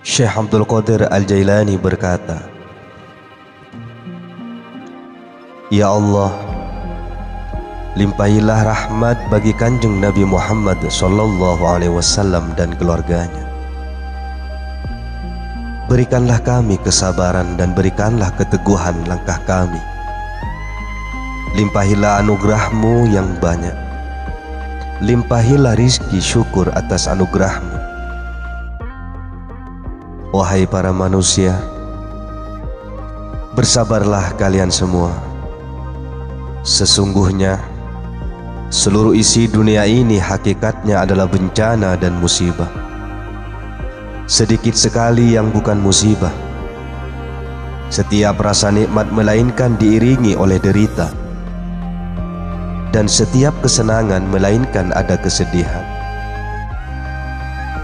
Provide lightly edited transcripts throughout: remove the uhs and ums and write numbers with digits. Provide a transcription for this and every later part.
Syekh Abdul Qadir Al-Jailani berkata, "Ya Allah, limpahilah rahmat bagi Kanjeng Nabi Muhammad SAW dan keluarganya. Berikanlah kami kesabaran dan berikanlah keteguhan langkah kami. Limpahilah anugerah-Mu yang banyak. Limpahilah rizki syukur atas anugerah-Mu. Wahai para manusia, bersabarlah kalian semua. Sesungguhnya seluruh isi dunia ini hakikatnya adalah bencana dan musibah. Sedikit sekali yang bukan musibah. Setiap rasa nikmat melainkan diiringi oleh derita, dan setiap kesenangan melainkan ada kesedihan.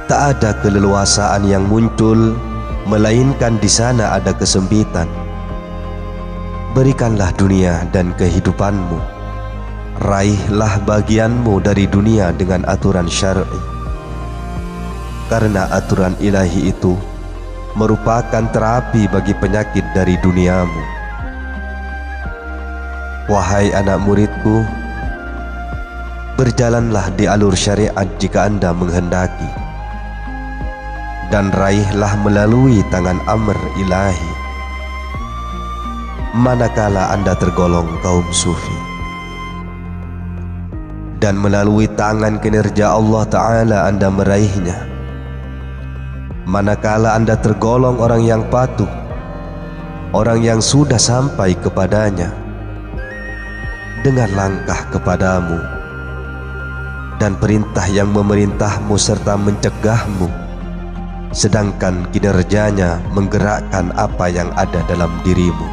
Tak ada keleluasaan yang muncul melainkan di sana ada kesempitan. Berikanlah dunia dan kehidupanmu. Raihlah bagianmu dari dunia dengan aturan syar'i. Karena aturan ilahi itu merupakan terapi bagi penyakit dari duniamu. Wahai anak muridku, berjalanlah di alur syariat jika Anda menghendaki, dan raihlah melalui tangan amr ilahi manakala Anda tergolong kaum sufi, dan melalui tangan kinerja Allah Ta'ala Anda meraihnya manakala Anda tergolong orang yang patuh, orang yang sudah sampai kepadanya dengan langkah kepadamu dan perintah yang memerintahmu serta mencegahmu, sedangkan kinerjanya menggerakkan apa yang ada dalam dirimu.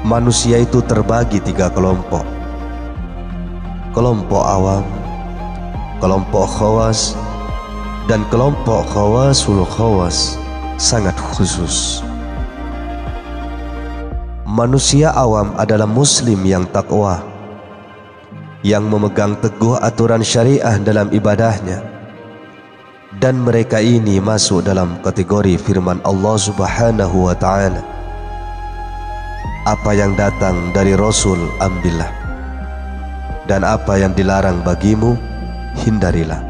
Manusia itu terbagi 3 kelompok. Kelompok awam, kelompok khawas, dan kelompok khawasul khawas sangat khusus. Manusia awam adalah muslim yang takwa, yang memegang teguh aturan syariah dalam ibadahnya, dan mereka ini masuk dalam kategori firman Allah Subhanahu wa Ta'ala, apa yang datang dari Rasul ambillah, dan apa yang dilarang bagimu hindarilah.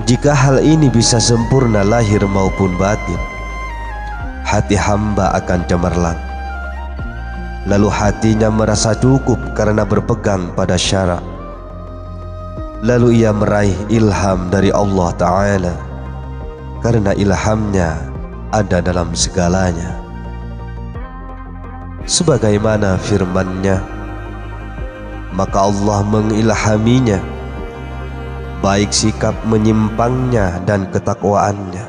Jika hal ini bisa sempurna lahir maupun batin, hati hamba akan cemerlang. Lalu hatinya merasa cukup karena berpegang pada syarak. Lalu ia meraih ilham dari Allah Ta'ala, karena ilhamnya ada dalam segalanya. Sebagaimana firman-Nya, maka Allah mengilhaminya, baik sikap menyimpangnya dan ketakwaannya.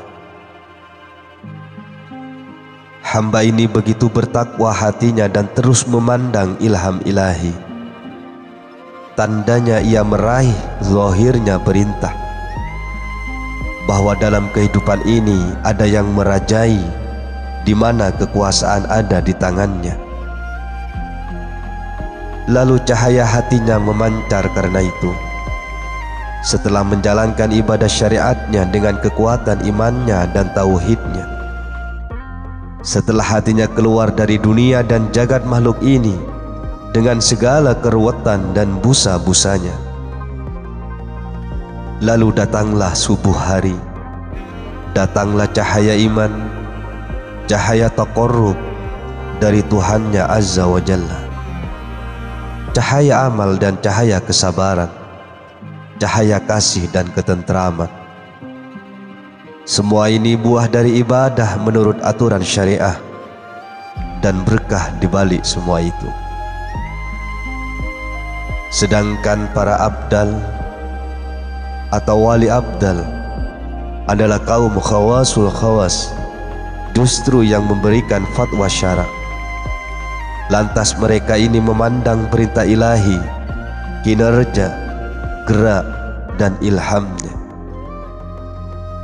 Hamba ini begitu bertakwa hatinya dan terus memandang ilham ilahi. Tandanya ia meraih zahirnya perintah, bahwa dalam kehidupan ini ada yang merajai, di mana kekuasaan ada di tangannya. Lalu cahaya hatinya memancar karena itu. Setelah menjalankan ibadah syariatnya dengan kekuatan imannya dan tauhidnya, setelah hatinya keluar dari dunia dan jagat makhluk ini dengan segala keruwetan dan busa-busanya, lalu datanglah subuh hari, datanglah cahaya iman, cahaya taqarrub dari Tuhannya Azza wa Jalla, cahaya amal dan cahaya kesabaran, cahaya kasih dan ketentraman. Semua ini buah dari ibadah menurut aturan syariah, dan berkah di balik semua itu. Sedangkan para abdal atau wali abdal adalah kaum khawasul khawas, justru yang memberikan fatwa syara. Lantas mereka ini memandang perintah ilahi, kinerja, gerak, dan ilhamnya.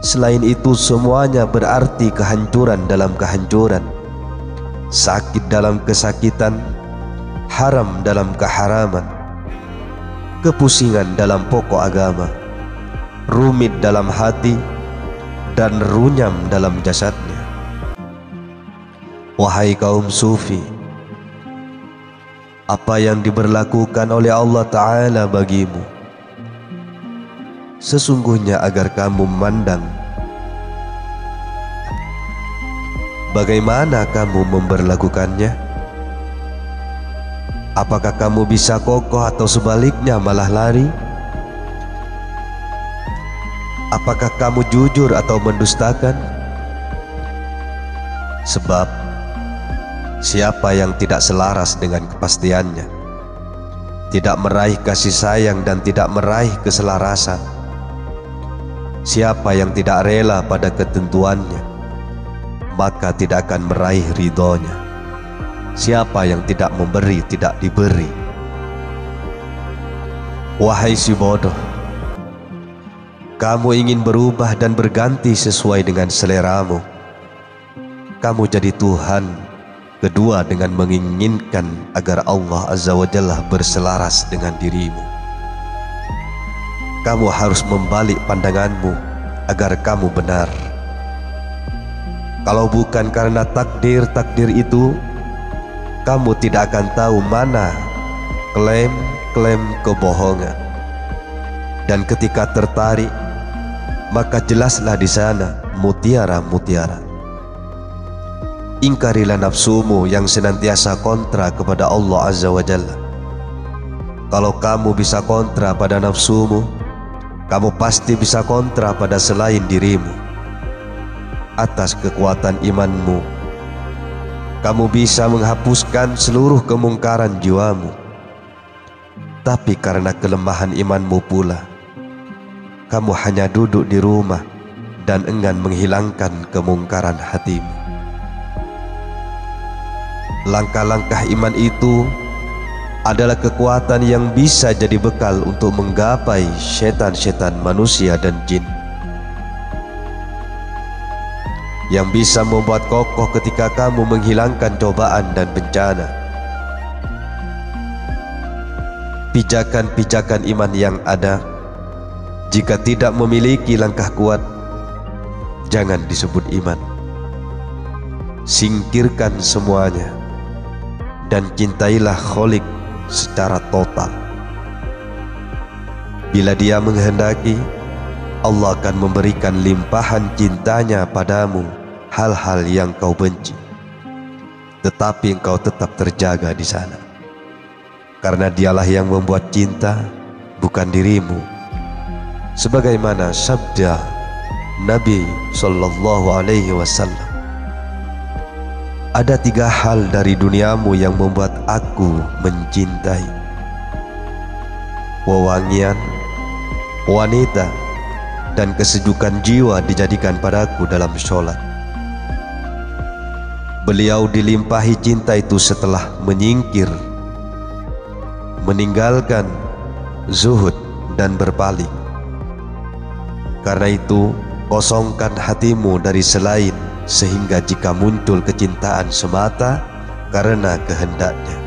Selain itu semuanya berarti kehancuran dalam kehancuran, sakit dalam kesakitan, haram dalam keharaman, kepusingan dalam pokok agama, rumit dalam hati, dan runyam dalam jasadnya. Wahai kaum sufi, apa yang diberlakukan oleh Allah Ta'ala bagimu sesungguhnya agar kamu memandang bagaimana kamu memberlakukannya. Apakah kamu bisa kokoh atau sebaliknya malah lari? Apakah kamu jujur atau mendustakan? Sebab siapa yang tidak selaras dengan kepastiannya, tidak meraih kasih sayang dan tidak meraih keselarasan, siapa yang tidak rela pada ketentuannya, maka tidak akan meraih ridhonya. Siapa yang tidak memberi, tidak diberi. Wahai si bodoh, kamu ingin berubah dan berganti sesuai dengan seleramu. Kamu jadi Tuhan kedua dengan menginginkan agar Allah Azza wa Jalla berselaras dengan dirimu. Kamu harus membalik pandanganmu agar kamu benar. Kalau bukan karena takdir-takdir itu, kamu tidak akan tahu mana klaim-klaim kebohongan. Dan ketika tertarik, maka jelaslah di sana mutiara-mutiara. Ingkarilah nafsumu yang senantiasa kontra kepada Allah Azza wa Jalla. Kalau kamu bisa kontra pada nafsumu, kamu pasti bisa kontra pada selain dirimu. Atas kekuatan imanmu, kamu bisa menghapuskan seluruh kemungkaran jiwamu. Tapi karena kelemahan imanmu pula, kamu hanya duduk di rumah dan enggan menghilangkan kemungkaran hatimu. Langkah-langkah iman itu adalah kekuatan yang bisa jadi bekal untuk menggapai setan-setan manusia dan jin, yang bisa membuat kokoh ketika kamu menghilangkan cobaan dan bencana. Pijakan-pijakan iman yang ada, jika tidak memiliki langkah kuat, jangan disebut iman. Singkirkan semuanya dan cintailah Khalik secara total. Bila Dia menghendaki, Allah akan memberikan limpahan cintanya padamu hal-hal yang kau benci, tetapi engkau tetap terjaga di sana, karena Dialah yang membuat cinta, bukan dirimu. Sebagaimana sabda Nabi Sallallahu Alaihi Wasallam, ada 3 hal dari duniamu yang membuat aku mencintai: wewangian, wanita, dan kesejukan jiwa dijadikan padaku dalam sholat. Beliau dilimpahi cinta itu setelah meninggalkan zuhud dan berpaling. Karena itu, kosongkan hatimu dari selain, sehingga jika muncul kecintaan semata karena kehendaknya,